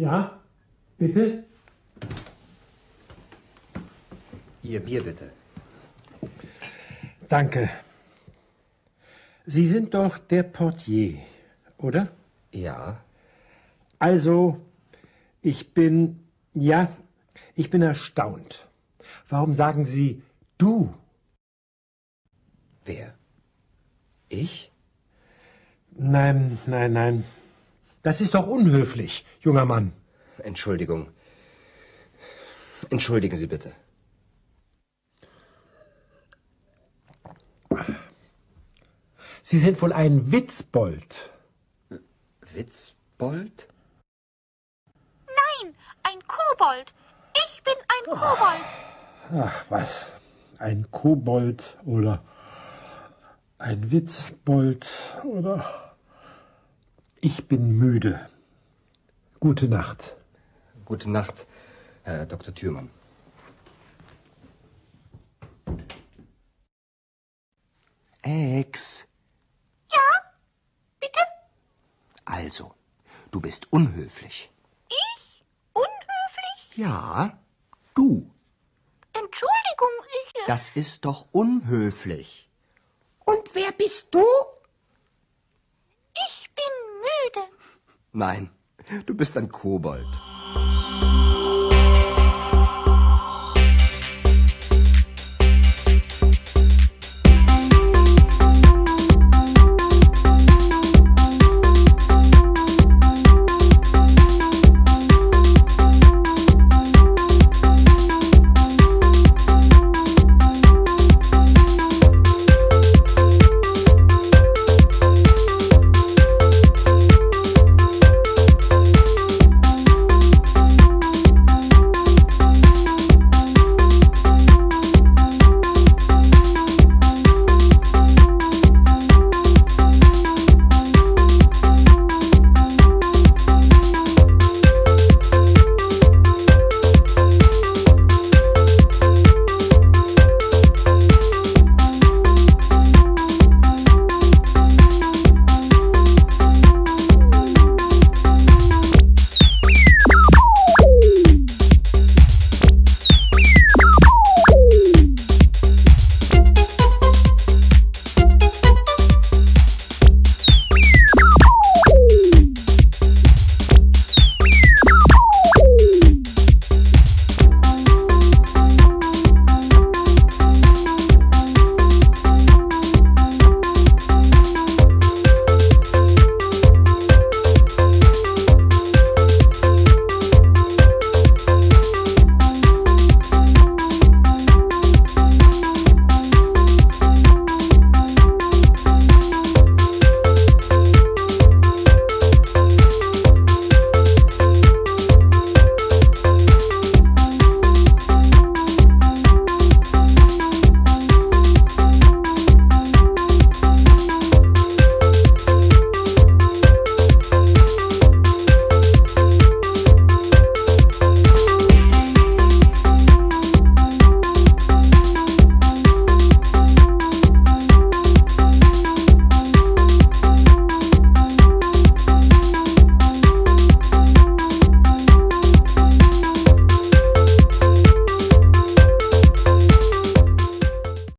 Ja, bitte? Ihr Bier bitte. Danke. Sie sind doch der Portier, oder? Ja. Also, ich bin erstaunt. Warum sagen Sie du? Wer? Ich? Nein. Das ist doch unhöflich, junger Mann. Entschuldigung. Entschuldigen Sie bitte. Sie sind wohl ein Witzbold. Witzbold? Nein, ein Kobold. Ich bin ein Kobold. Ach was, ein Kobold oder ein Witzbold oder... Ich bin müde. Gute Nacht. Gute Nacht, Herr Dr. Thürmann. Ex. Ja, bitte? Also, du bist unhöflich. Ich? Unhöflich? Ja, du. Entschuldigung, ich... Das ist doch unhöflich. Und wer bist du? Ich bin müde. Nein, du bist ein Kobold.